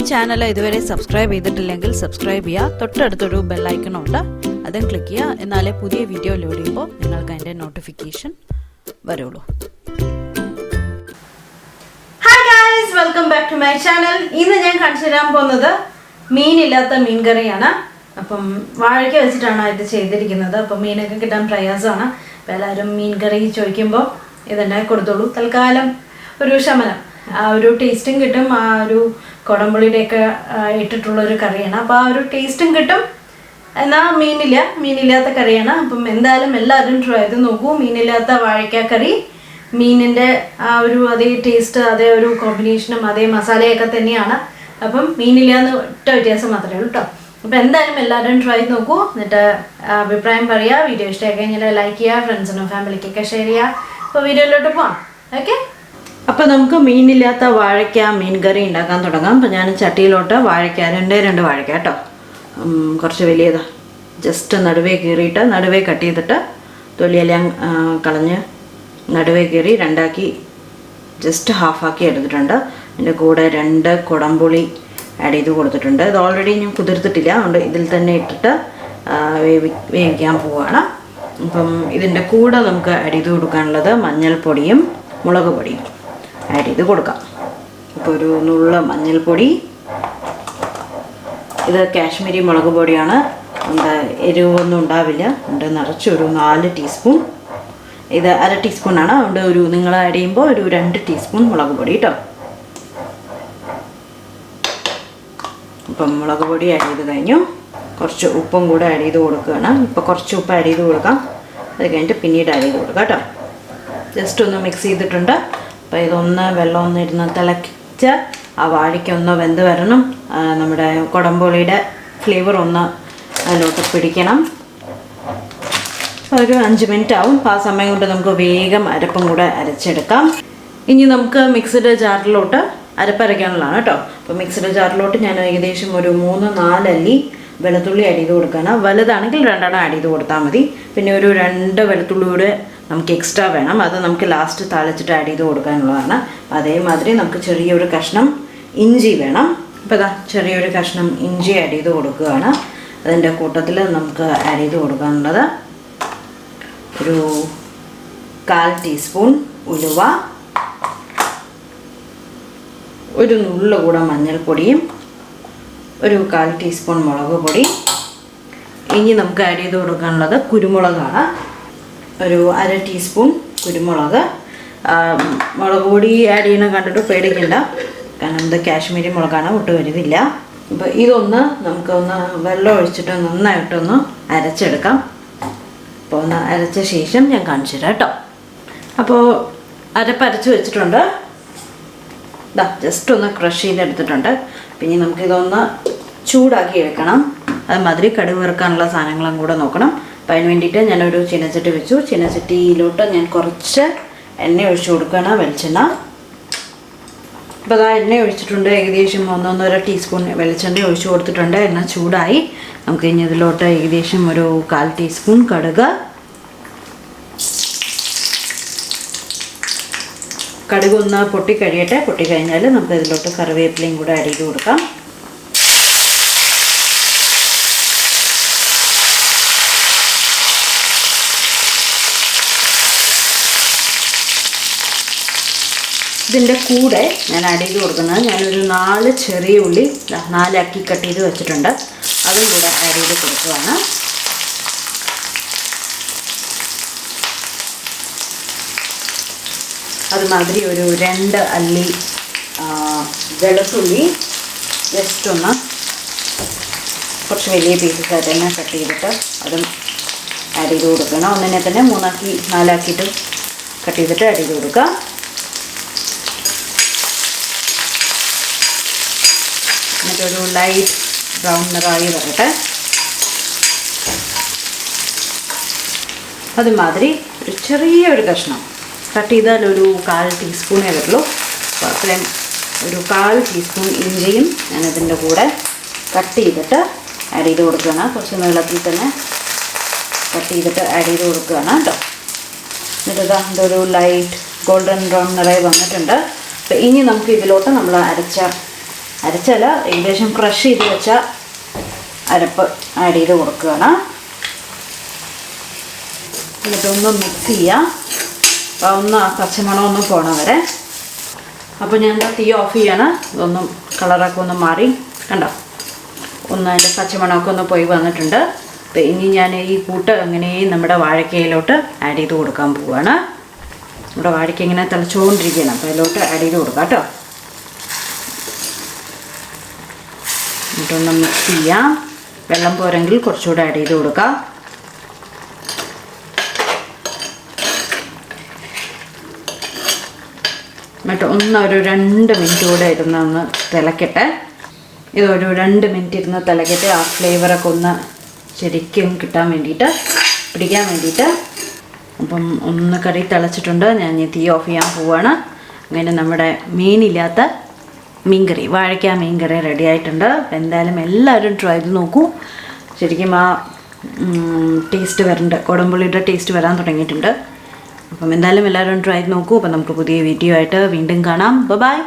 Channel ഇതുവരെ subscribe ചെയ്തിട്ടില്ലെങ്കിൽ subscribe ചെയ്യുക. തൊട്ടടുത്തൊരു ബെൽ ഐക്കൺ ഉണ്ട്, അതും ക്ലിക്ക് ചെയ്യുക. എന്നാലേ പുതിയ വീഡിയോ ലോഡ് ചെയ്യുമ്പോൾ നിങ്ങൾക്ക് അതിൻ്റെ നോട്ടിഫിക്കേഷൻ വരുള്ളൂ. Hi guys, welcome back to my channel. ഇന്ന് ഞാൻ കാണിച്ചു തരാൻ പോകുന്നത് മീനില്ലാത്ത മീൻ കറിയാണ്. അപ്പം വാഴയ്ക്ക വെച്ചിട്ടാണ് ഇത് ചെയ്തിരിക്കുന്നത്. അപ്പം മീനൊക്കെ കിട്ടാൻ പ്രയാസമാണ്. അപ്പം എല്ലാവരും മീൻ കറി ചോദിക്കുമ്പോൾ ഇതുണ്ടാക്കി കൊടുത്തോളൂ. തൽക്കാലം ഒരു ശമനം, ആ ഒരു ടേസ്റ്റും കിട്ടും. ആ ഒരു കുടംപുളിയുടെയൊക്കെ ഇട്ടിട്ടുള്ളൊരു കറിയാണ്. അപ്പോൾ ആ ഒരു ടേസ്റ്റും കിട്ടും, എന്നാൽ മീനില്ലാത്ത കറിയാണ്. അപ്പം എന്തായാലും എല്ലാവരും ട്രൈ ചെയ്ത് നോക്കൂ. മീനില്ലാത്ത വാഴയ്ക്ക കറി, മീനിൻ്റെ ആ ഒരു അതേ ടേസ്റ്റ്, അതേ ഒരു കോമ്പിനേഷനും അതേ മസാലയൊക്കെ തന്നെയാണ്. അപ്പം മീനില്ലാന്ന് ഒറ്റ വ്യത്യാസം മാത്രമേ ഉള്ളൂ കേട്ടോ. അപ്പോൾ എന്തായാലും എല്ലാവരും ട്രൈ ചെയ്ത് നോക്കൂ. എന്നിട്ട് അഭിപ്രായം പറയുക. വീഡിയോ ഇഷ്ടമായി കഴിഞ്ഞാൽ ലൈക്ക് ചെയ്യുക, ഫ്രണ്ട്സിനും ഫാമിലിക്കൊക്കെ ഷെയർ ചെയ്യുക. അപ്പോൾ വീഡിയോയിലോട്ട് പോവാം. ഓക്കെ, അപ്പോൾ നമുക്ക് മീനില്ലാത്ത വാഴയ്ക്ക മീൻ കറി ഉണ്ടാക്കാൻ തുടങ്ങാം. അപ്പോൾ ഞാൻ ചട്ടിയിലോട്ട് വാഴയ്ക്ക രണ്ട് വാഴയ്ക്ക കേട്ടോ, കുറച്ച് വലിയതാണ്, ജസ്റ്റ് നടുവേ കീറിയിട്ട് നടുവേ കട്ട് ചെയ്തിട്ട് തൊലിയെല്ലാം കളഞ്ഞ് നടുവേ കീറി രണ്ടാക്കി ജസ്റ്റ് ഹാഫാക്കി എടുത്തിട്ടുണ്ട്. അതിൻ്റെ കൂടെ 2 കുടംപുളി ആഡ് ചെയ്ത് കൊടുത്തിട്ടുണ്ട്. ഇത് ഓൾറെഡി ഞാൻ കുതിർത്തിട്ടില്ല, അതുകൊണ്ട് ഇതിൽ തന്നെ ഇട്ടിട്ട് വേവിക്കാൻ പോവുകയാണ്. അപ്പം ഇതിൻ്റെ കൂടെ നമുക്ക് ആഡ് ചെയ്ത് കൊടുക്കാനുള്ളത് മഞ്ഞൾപ്പൊടിയും മുളക് പൊടിയും ആഡ് ചെയ്ത് കൊടുക്കാം. ഇപ്പോൾ ഒരു നുള്ള മഞ്ഞൾപ്പൊടി, ഇത് കാശ്മീരി മുളക് പൊടിയാണ്, എന്താ എരിവൊന്നും ഉണ്ടാവില്ല. അതുകൊണ്ട് നിറച്ചൊരു 4 ടീസ്പൂൺ, ഇത് 1/2 ടീസ്പൂണാണ്. അതുകൊണ്ട് നിങ്ങൾ ആഡ് ചെയ്യുമ്പോൾ ഒരു 2 ടീസ്പൂൺ മുളക് പൊടി കേട്ടോ. ഇപ്പം മുളക് പൊടി ആഡ് ചെയ്ത് കഴിഞ്ഞു. കുറച്ച് ഉപ്പും കൂടെ ആഡ് ചെയ്ത് കൊടുക്കുകയാണ്. ഇപ്പോൾ കുറച്ച് ഉപ്പ് ആഡ് ചെയ്ത് കൊടുക്കാം, അത് കഴിഞ്ഞിട്ട് പിന്നീട് ആഡ് ചെയ്ത് കൊടുക്കാം കേട്ടോ. ജസ്റ്റ് ഒന്ന് മിക്സ് ചെയ്തിട്ടുണ്ട്. അപ്പോൾ ഇതൊന്ന് വെള്ളം ഇരുന്ന് തിളച്ച് ആ വാഴയ്ക്ക് ഒന്ന് വെന്ത് വരണം. നമ്മുടെ കുടംപുളിയുടെ ഫ്ലേവർ ഒന്ന് അതിലോട്ട് പിടിക്കണം. ഒരു 5 മിനിറ്റ് ആവും. അപ്പോൾ ആ സമയം കൊണ്ട് നമുക്ക് വേഗം അരപ്പും കൂടെ അരച്ചെടുക്കാം. ഇനി നമുക്ക് മിക്സിയുടെ ജാറിലോട്ട് അരപ്പരയ്ക്കാനുള്ളതാണ് കേട്ടോ. അപ്പോൾ മിക്സിയുടെ ജാറിലോട്ട് ഞാൻ ഏകദേശം ഒരു 3-4 അല്ലി വെളുത്തുള്ളി ആഡ് ചെയ്ത് കൊടുക്കണം. വലുതാണെങ്കിൽ 2 ആഡ് ചെയ്ത് കൊടുത്താൽ മതി. പിന്നെ ഒരു 2 വെളുത്തുള്ളിയുടെ നമുക്ക് എക്സ്ട്രാ വേണം, അത് നമുക്ക് ലാസ്റ്റ് താളിച്ചിട്ട് ആഡ് ചെയ്ത് കൊടുക്കാനുള്ളതാണ്. അതേമാതിരി നമുക്ക് ചെറിയൊരു കഷ്ണം ഇഞ്ചി വേണം. അപ്പോൾ ഇതാ ചെറിയൊരു കഷ്ണം ഇഞ്ചി ആഡ് ചെയ്ത് കൊടുക്കുകയാണ്. അതിൻ്റെ കൂട്ടത്തിൽ നമുക്ക് ആഡ് ചെയ്ത് കൊടുക്കാനുള്ളത് ഒരു 1/4 ടീസ്പൂൺ ഉലുവ, ഒരു നുള്ളു കൂടെ മഞ്ഞൾപ്പൊടിയും, ഒരു 1/4 ടീസ്പൂൺ മുളക് പൊടി. ഇനി നമുക്ക് ആഡ് ചെയ്ത് കൊടുക്കാനുള്ളത് കുരുമുളകാണ്. ഒരു 1/2 ടീസ്പൂൺ കുരുമുളക്. മുളക് പൊടി ആഡ് ചെയ്യണ കണ്ടിട്ട് പേടിക്കില്ല, കാരണം ഇത് കാശ്മീരി മുളകാണ്, ഒട്ടും വരുന്നില്ല. അപ്പോൾ ഇതൊന്ന് നമുക്കൊന്ന് വെള്ളം ഒഴിച്ചിട്ട് നന്നായിട്ടൊന്ന് അരച്ചെടുക്കാം. അപ്പോൾ ഒന്ന് അരച്ച ശേഷം ഞാൻ കാണിച്ചു തരാം കേട്ടോ. അപ്പോൾ അരപ്പരച്ച് വെച്ചിട്ടുണ്ട്. ഇതാ ജസ്റ്റ് ഒന്ന് ക്രഷ് ചെയ്തെടുത്തിട്ടുണ്ട്. പിന്നെ നമുക്കിതൊന്ന് ചൂടാക്കി എടുക്കണം. അതുമാതിരി കടുക് വറുക്കാനുള്ള സാധനങ്ങളും കൂടെ നോക്കണം. അപ്പോൾ അതിന് വേണ്ടിയിട്ട് ഞാനൊരു ചീനച്ചട്ടി വെച്ചു. ചീനച്ചട്ടിയിലോട്ട് ഞാൻ കുറച്ച് എണ്ണ ഒഴിച്ച് കൊടുക്കണം, വെളിച്ചെണ്ണ. അപ്പോൾ അതാ എണ്ണ ഒഴിച്ചിട്ടുണ്ട്. ഏകദേശം 1-1.5 ടീസ്പൂൺ വെളിച്ചെണ്ണ ഒഴിച്ച് കൊടുത്തിട്ടുണ്ട്. എണ്ണ ചൂടായി. നമുക്ക് ഇനി ഇതിലോട്ട് ഏകദേശം ഒരു 1/4 ടീസ്പൂൺ കടുക്, ഒന്ന് പൊട്ടിക്കഴിയട്ടെ. പൊട്ടിക്കഴിഞ്ഞാൽ നമുക്ക് ഇതിലോട്ട് കറിവേപ്പിലയും കൂടെ ആഡ് ചെയ്ത് കൊടുക്കാം. ഇതിൻ്റെ കൂടെ ഞാൻ ആഡ് ചെയ്ത് കൊടുക്കുന്നത്, ഞാനൊരു 4 ചെറിയ ഉള്ളി 4 ആക്കി കട്ട് ചെയ്ത് വെച്ചിട്ടുണ്ട്, അതും കൂടെ ആഡ് ചെയ്ത് കൊടുക്കുകയാണ്. അതുമാതിരി ഒരു 2 അല്ലി വെളുത്തുള്ളി ജസ്റ്റ് ഒന്ന് കുറച്ച് വലിയ പീസസായിട്ട് തന്നെ കട്ട് ചെയ്തിട്ട് അതും ആഡ് ചെയ്ത് കൊടുക്കണം. ഒന്നിനെ തന്നെ 3-4 ആക്കിയിട്ട് കട്ട് ചെയ്തിട്ട് ആഡ് ചെയ്ത് കൊടുക്കുക. എന്നിട്ടൊരു ലൈറ്റ് ബ്രൗൺ നിറായി വരട്ടെ. അതുമാതിരി ഒരു ചെറിയൊരു കഷ്ണം കട്ട് ചെയ്താൽ ഒരു 1/4 ടീസ്പൂണേ വരുള്ളൂ. അപ്പോൾ അത്രയും ഒരു 1/4 ടീസ്പൂൺ ഇഞ്ചിയും ഞാനതിൻ്റെ കൂടെ കട്ട് ചെയ്തിട്ട് ആഡ് ചെയ്ത് കൊടുക്കുകയാണ്. കുറച്ച് നീളത്തിൽ തന്നെ കട്ട് ചെയ്തിട്ട് ആഡ് ചെയ്ത് കൊടുക്കുകയാണ് കേട്ടോ. എന്നിട്ട് ഇതാ ഒരു ലൈറ്റ് ഗോൾഡൻ ബ്രൗൺ നിറയെ വന്നിട്ടുണ്ട്. അപ്പോൾ ഇനി നമുക്ക് ഇതിലോട്ട് നമ്മൾ അരച്ച അരച്ചല്ല, ഏകദേശം ക്രഷ് ചെയ്ത് വെച്ച അരപ്പ് ആഡ് ചെയ്ത് കൊടുക്കുകയാണ്. എന്നിട്ടൊന്ന് മിക്സ് ചെയ്യാം. അപ്പോൾ ഒന്ന് ആ പച്ചമണം ഒന്ന് പോകണം വരെ. അപ്പോൾ ഞാൻ തീ ഓഫ് ചെയ്യാണ്. ഇതൊന്നും കളറൊക്കെ ഒന്ന് മാറി കണ്ടോ, ഒന്ന് അതിൻ്റെ പച്ചമണമൊക്കെ ഒന്ന് പോയി വന്നിട്ടുണ്ട്. അപ്പോൾ ഇനി ഞാൻ ഈ കൂട്ട് അങ്ങനെ നമ്മുടെ വാഴക്കയിലോട്ട് ആഡ് ചെയ്ത് കൊടുക്കാൻ പോവുകയാണ്. നമ്മുടെ വാഴയ്ക്ക ഇങ്ങനെ തിളച്ചുകൊണ്ടിരിക്കുകയാണ്, അപ്പോൾ അതിലോട്ട് ആഡ് ചെയ്ത് കൊടുക്കാം കേട്ടോ. എന്നിട്ടൊന്ന് മിക്സ് ചെയ്യാം. വെള്ളം പോരെങ്കിൽ കുറച്ചുകൂടെ ആഡ് ചെയ്ത് കൊടുക്കാം. എന്നിട്ട് ഒരു 2 മിനിറ്റ് കൂടെ ഇരുന്ന് തിളക്കട്ടെ. ഇതൊരു 2 മിനിറ്റ് ഇരുന്ന് തിളക്കട്ടെ. ആ ഫ്ലേവറൊക്കെ ഒന്ന് ശരിക്കും കിട്ടാൻ വേണ്ടിയിട്ട്, പിടിക്കാൻ വേണ്ടിയിട്ട്. അപ്പം ഒന്ന് കറി തിളച്ചിട്ടുണ്ട്. ഞാൻ തീ ഓഫ് ചെയ്യാൻ പോവുകയാണ്. അങ്ങനെ നമ്മുടെ മീനില്ലാത്ത മീൻകറി, വാഴയ്ക്ക മീൻകറി റെഡി ആയിട്ടുണ്ട്. എന്തായാലും എല്ലാവരും ട്രൈ ചെയ്ത് നോക്കൂ. ശരിക്കും ആ ടേസ്റ്റ് വരുന്നുണ്ട്, കുടംപുളിയുടെ ടേസ്റ്റ് വരാൻ തുടങ്ങിയിട്ടുണ്ട്. അപ്പം എന്തായാലും എല്ലാവരും ട്രൈ ചെയ്ത് നോക്കൂ. അപ്പം നമുക്ക് പുതിയ വീഡിയോ ആയിട്ട് വീണ്ടും കാണാം. ബൈ.